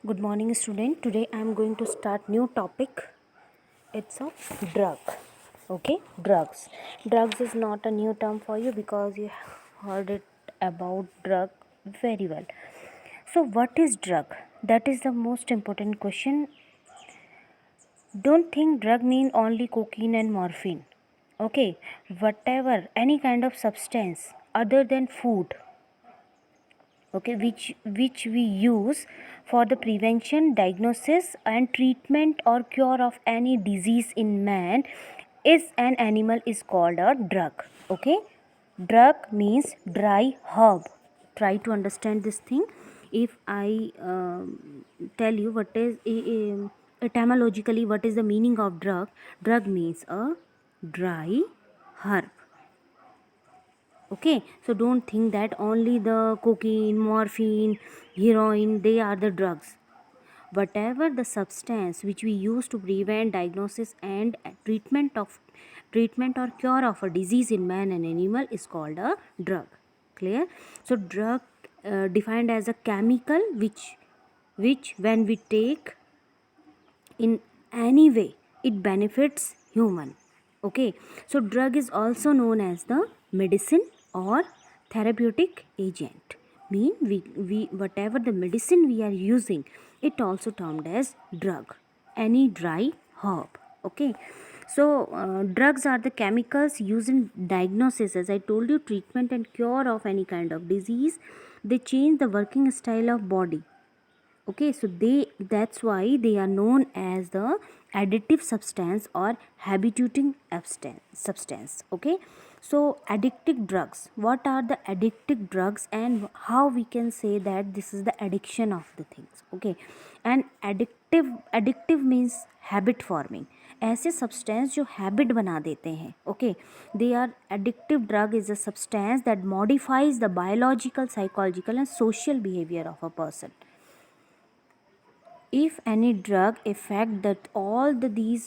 Good morning, student. Today I am going to start new topic. It's a drug. Okay, drugs. Drugs is not a new term for you because you heard it about drug very well. So, what is drug? That is the most important question. Don't think drug mean only cocaine and morphine. Okay, whatever any kind of substance other than food, okay, which we use for the prevention, diagnosis and treatment or cure of any disease in man is an animal is called a drug. Okay, drug means dry herb. Try to understand this thing. If I tell you what is etymologically what is the meaning of drug, drug means a dry herb. Okay, so don't think that only the cocaine, morphine, heroin, they are the drugs. Whatever the substance which we use to prevent, diagnosis and treatment or cure of a disease in man and animal is called a drug. Clear? So drug defined as a chemical which when we take in any way it benefits human. Okay, so drug is also known as the medicine or therapeutic agent. Mean we whatever the medicine we are using, it also termed as drug, any dry herb. Okay, so drugs are the chemicals used in diagnosis, as I told you, treatment and cure of any kind of disease. They change the working style of body. Okay, so that's why they are known as the additive substance or habituating substance. Okay, so addictive drugs, what are the addictive drugs and how we can say that this is the addiction of the things. Okay, and addictive means habit forming, ऐसे substance जो habit बना देते हैं. Okay, they are addictive drug is a substance that modifies the biological, psychological and social behaviour of a person. If any drug affect that all these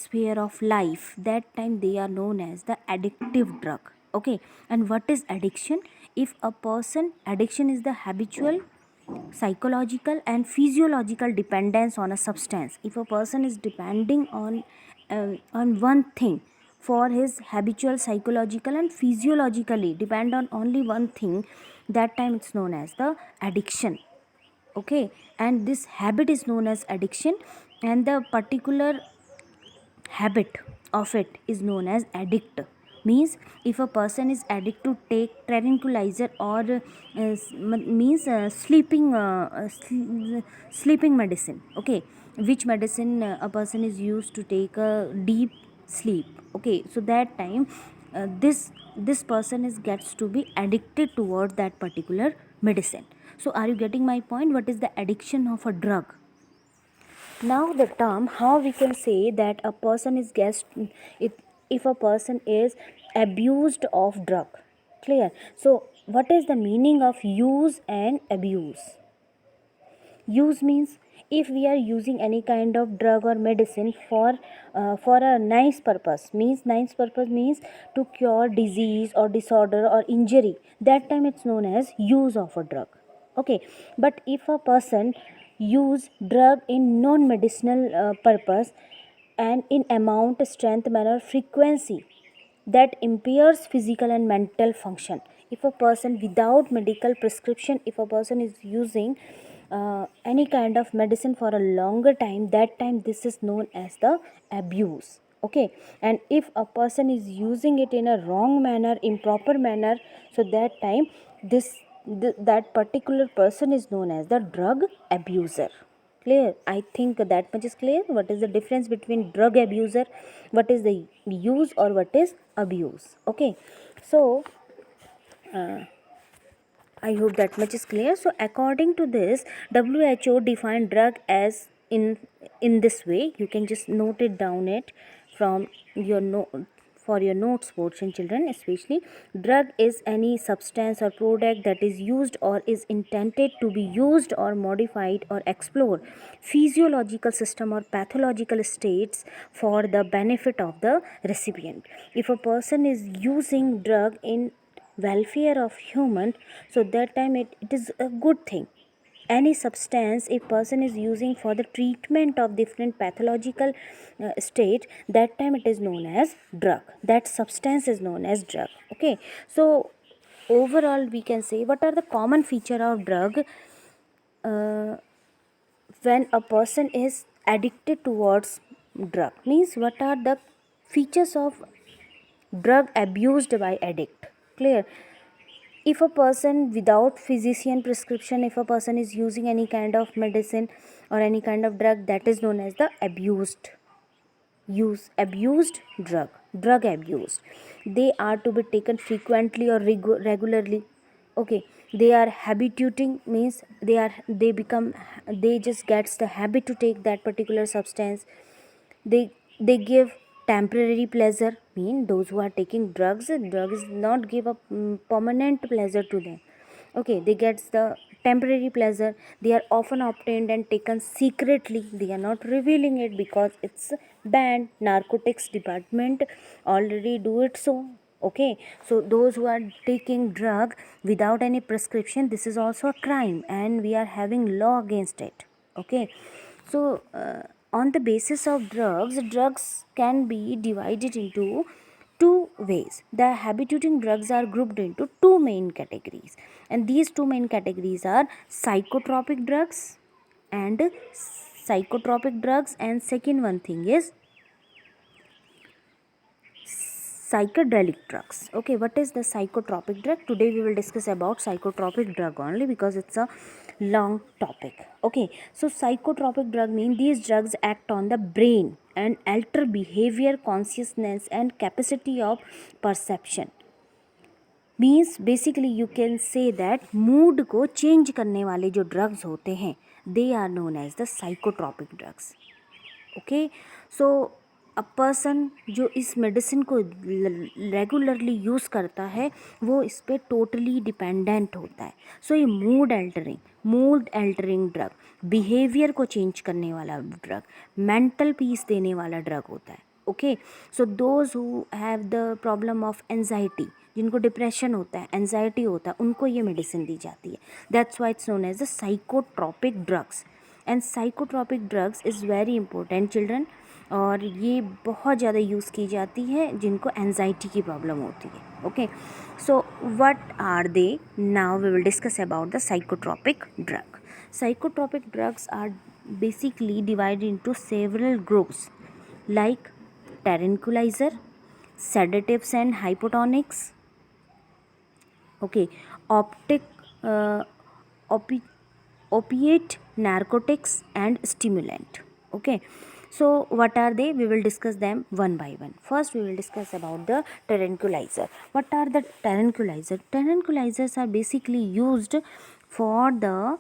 sphere of life, that time they are known as the addictive drug. Okay, and what is addiction? If a person, addiction is the habitual, psychological and physiological dependence on a substance. If a person is depending on one thing for his habitual, psychological and physiologically depend on only one thing, that time it's known as the addiction. Okay, and this habit is known as addiction, and the particular habit of it is known as addict. Means if a person is addict to take tranquilizer or sleeping medicine. Okay, which medicine a person is used to take a deep sleep. Okay, so that time this person is gets to be addicted toward that particular medicine. So are you getting my point? What is the addiction of a drug? Now the term, how we can say that a person is if a person is abused of drug. Clear? So what is the meaning of use and abuse? Use means if we are using any kind of drug or medicine for a nice purpose, means to cure disease or disorder or injury, that time it's known as use of a drug. Okay, but if a person use drug in non medicinal purpose and in amount, strength, manner, frequency that impairs physical and mental function. If a person without medical prescription, if a person is using any kind of medicine for a longer time, that time this is known as the abuse. Okay, and if a person is using it in a wrong manner, improper manner, so that time that particular person is known as the drug abuser. Clear? I think that much is clear. What is the difference between drug abuser, what is the use, or what is abuse? Okay, so I hope that much is clear. So according to this, WHO defined drug as in this way. You can just note it down it from your note for your notes portion, children. Especially, drug is any substance or product that is used or is intended to be used or modified or explore physiological system or pathological states for the benefit of the recipient. If a person is using drug in welfare of human, so that time it is a good thing. any substance a person is using for the treatment of different pathological state, that time it is known as drug. That substance is known as drug. Okay, so overall we can say what are the common feature of drug. When a person is addicted towards drug, means what are the features of drug abused by addict. Clear? If a person without physician prescription, if a person is using any kind of medicine or any kind of drug, that is known as the abused drug abused. They are to be taken frequently or regularly. Okay, they are habituating, means they just gets the habit to take that particular substance. They give temporary pleasure, mean those who are taking drugs not give a permanent pleasure to them. Okay, they gets the temporary pleasure. They are often obtained and taken secretly. They are not revealing it because it's banned. Narcotics department already do it. So okay, so those who are taking drug without any prescription, this is also a crime and we are having law against it. Okay, so on the basis of drugs can be divided into two ways. The habituating drugs are grouped into two main categories, and these two main categories are psychotropic drugs and second one thing is psychedelic drugs. Okay, what is the psychotropic drug? Today we will discuss about psychotropic drug only because it's a long topic. Okay, so psychotropic drug mean these drugs act on the brain and alter behavior, consciousness and capacity of perception. Means basically you can say that mood को change करने वाले जो drugs होते हैं they are known as the psychotropic drugs. Okay, so a person जो इस medicine को regularly use करता है वो इस पर टोटली डिपेंडेंट होता है. सो ये मूड एल्टरिंग ड्रग, बिहेवियर को चेंज करने वाला ड्रग, मेंटल पीस देने वाला ड्रग होता है. Okay, so those who have the problem of anxiety, जिनको डिप्रेशन होता है, एंजाइटी होता है, उनको ये मेडिसिन दी जाती है. That's why it's known as the psychotropic drugs. And psychotropic drugs is very important children, और ये बहुत ज़्यादा यूज़ की जाती है जिनको एंजाइटी की प्रॉब्लम होती है. Okay, so what are they? Now we will discuss about the psychotropic drug. Psychotropic drugs are basically divided into several groups like tranquilizer, sedatives and hypotonics. Okay, uh, opiate, narcotics and stimulant. Okay, so what are they? We will discuss them one by one. First we will discuss about the tranquilizer. What are the tranquilizer? Tranquilizers are basically used for the,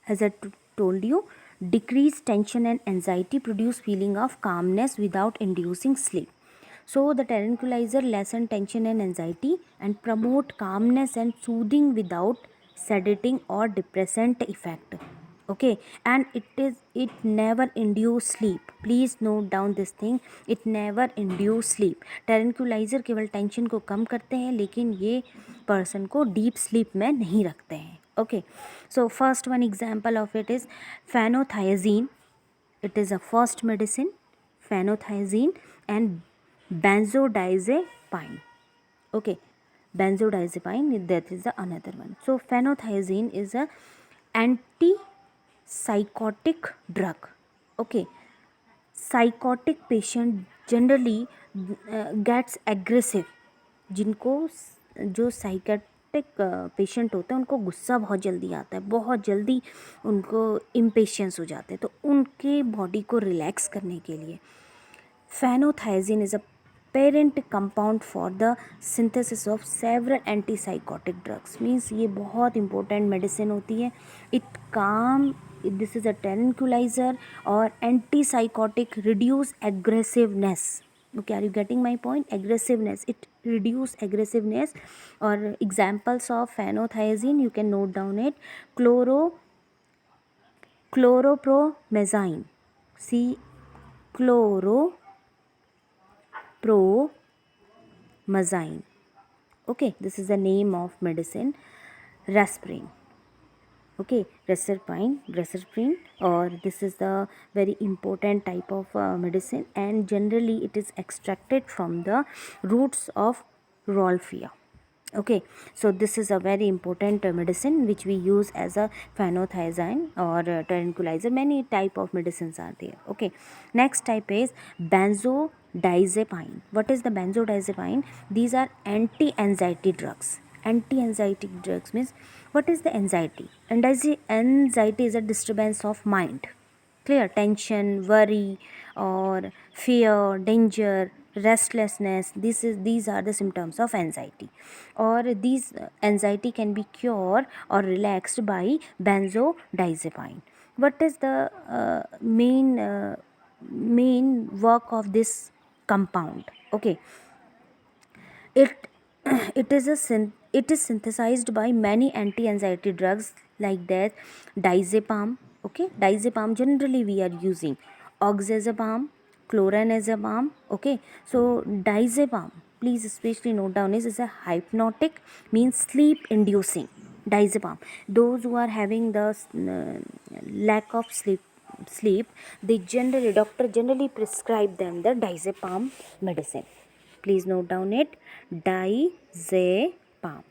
as I told you, decrease tension and anxiety, produce feeling of calmness without inducing sleep. So the tranquilizer lessen tension and anxiety and promote calmness and soothing without sedating or depressant effect. Okay, and it never induce sleep. Please note down this thing, it never induce sleep. tranquilizer केवल tension को कम करते हैं लेकिन ये person को deep sleep में नहीं रखते हैं. Okay, so first one example of it is phenothiazine. It is a first medicine, phenothiazine, and benzodiazepine. Okay, benzodiazepine, that is the another one. So phenothiazine is a antipsychotic drug. Okay, psychotic patient generally gets aggressive. जिनको जो psychiatric patient होते हैं उनको गुस्सा बहुत जल्दी आता है, बहुत जल्दी उनको इम्पेशेंस हो जाते हैं. तो उनके बॉडी को रिलैक्स करने के लिए phenothiazine is a parent compound for the synthesis of several antipsychotic drugs. Means ये बहुत important medicine होती है. It calm, this is a tranquilizer or antipsychotic, reduce aggressiveness. Okay, are you getting my point? Aggressiveness, it reduce aggressiveness. Or examples of phenothiazine, you can note down it. Chloropromazine, chloropromazine. Okay, this is the name of medicine. Rasparin. Okay, reserpine, or this is the very important type of medicine, and generally it is extracted from the roots of Rolfia. Okay, so this is a very important medicine which we use as a phenothiazine or tranquilizer. Many type of medicines are there. Okay, next type is benzodiazepine. What is the benzodiazepine? These are anti-anxiety drugs. Anti-anxiety drugs means, what is the anxiety? Anxiety is a disturbance of mind. Clear? Tension, worry, or fear, danger, restlessness. These are the symptoms of anxiety. Or these anxiety can be cured or relaxed by benzodiazepine. What is the main work of this compound? Okay, it it is synthesized by many anti-anxiety drugs like that diazepam. Okay, diazepam generally we are using oxazepam, chlorenzepam. Okay, so diazepam, please especially note down, is a hypnotic, means sleep inducing. Diazepam, those who are having the lack of sleep, they generally, doctor generally prescribe them the diazepam medicine. Please note down it, diazepam.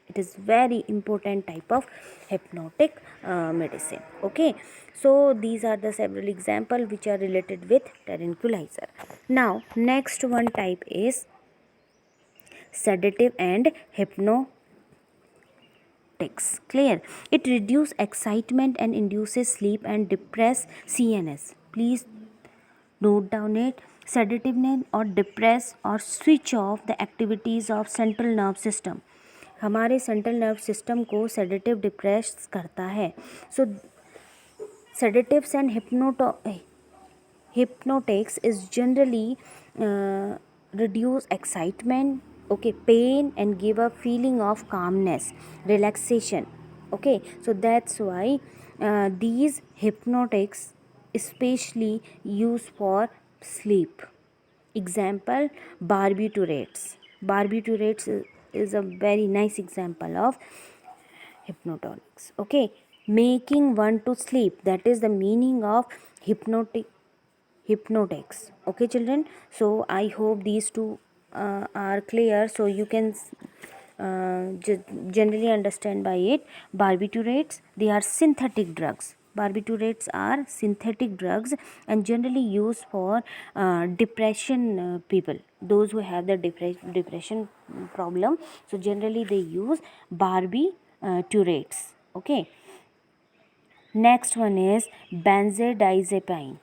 It is very important type of hypnotic medicine. Okay, so these are the several example which are related with tranquilizer. Now next one type is sedative and hypnotics. Clear? It reduces excitement and induces sleep and depress CNS. Please note down it. Sedativeness or depress or switch off the activities of central nerve system. हमारे central nerve system को sedative depress करता है. सो sedatives and hypnotics is generally reduce excitement, okay, pain, and give a feeling of calmness, relaxation. Okay, so that's why these hypnotics especially used for sleep. Example, barbiturates. Barbiturates is a very nice example of hypnotics. Okay, making one to sleep, that is the meaning of hypnotics. Okay children, so I hope these two are clear, so you can generally understand by it. Barbiturates, they are synthetic drugs. Barbiturates are synthetic drugs and generally used for depression people, those who have the depression problem. So generally they use barbiturates. Okay, next one is benzodiazepine.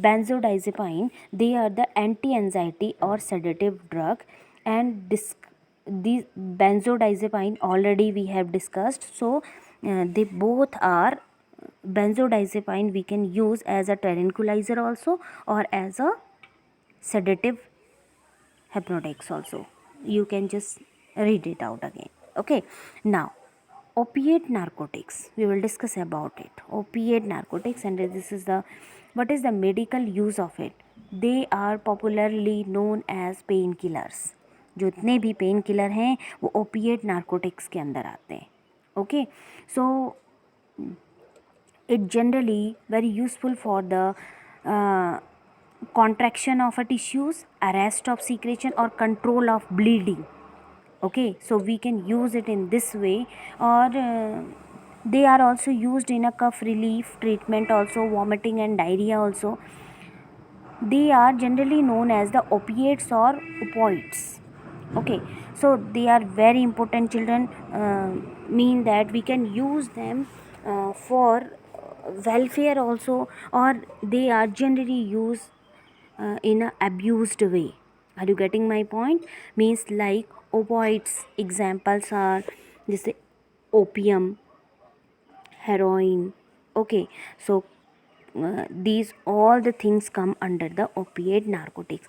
Benzodiazepine, they are the anti-anxiety or sedative drug, and these benzodiazepine already we have discussed. So they both are, benzodiazepine we can use as a tranquilizer also or as a sedative hypnotics also. You can just read it out again. Okay, now opiate narcotics, we will discuss about it. Opiate narcotics, and this is the, what is the medical use of it? They are popularly known as pain killers. जितने भी pain killer हैं वो opiate narcotics के अंदर आते हैं. Okay, so it generally very useful for the contraction of a tissues, arrest of secretion, or control of bleeding. Okay, so we can use it in this way, or they are also used in a cough relief treatment also, vomiting and diarrhea also. They are generally known as the opiates or opioids. Okay, so they are very important children, mean that we can use them for welfare also, or they are generally used in a abused way. Are you getting my point? Means like opioids examples are just opium, heroin. Okay, so these all the things come under the opiate narcotics.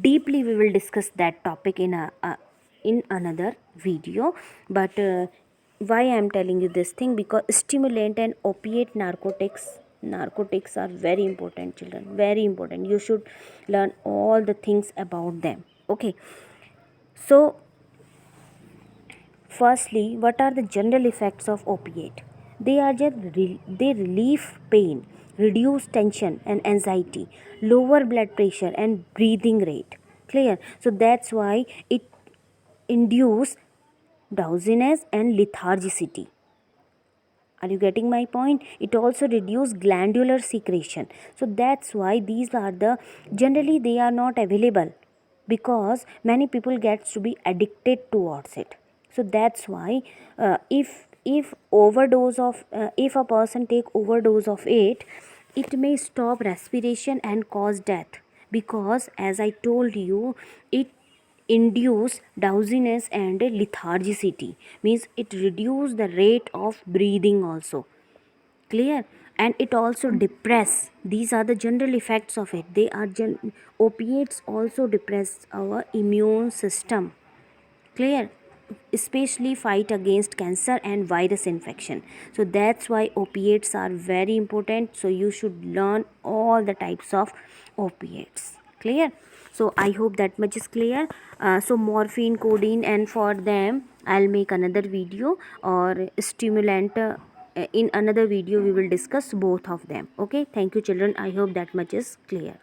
Deeply we will discuss that topic in another video, but why I am telling you this thing, because stimulant and opiate narcotics are very important children, very important. You should learn all the things about them. Okay, so firstly, what are the general effects of opiate? they relieve pain, reduce tension and anxiety, lower blood pressure and breathing rate. Clear? So that's why it induce drowsiness and lethargicity. Are you getting my point? It also reduce glandular secretion. So that's why these are the, generally they are not available because many people gets to be addicted towards it. So that's why if overdose of if a person take overdose of it, it may stop respiration and cause death, because as I told you, it induce drowsiness and lethargicity, means it reduce the rate of breathing also. Clear? And it also depress. These are the general effects of it. They are opiates also depress our immune system. Clear? Especially fight against cancer and virus infection. So that's why opiates are very important. So you should learn all the types of opiates. Clear? So I hope that much is clear. So morphine, codeine, and for them I'll make another video, or stimulant, in another video we will discuss both of them. Okay, thank you children, I hope that much is clear.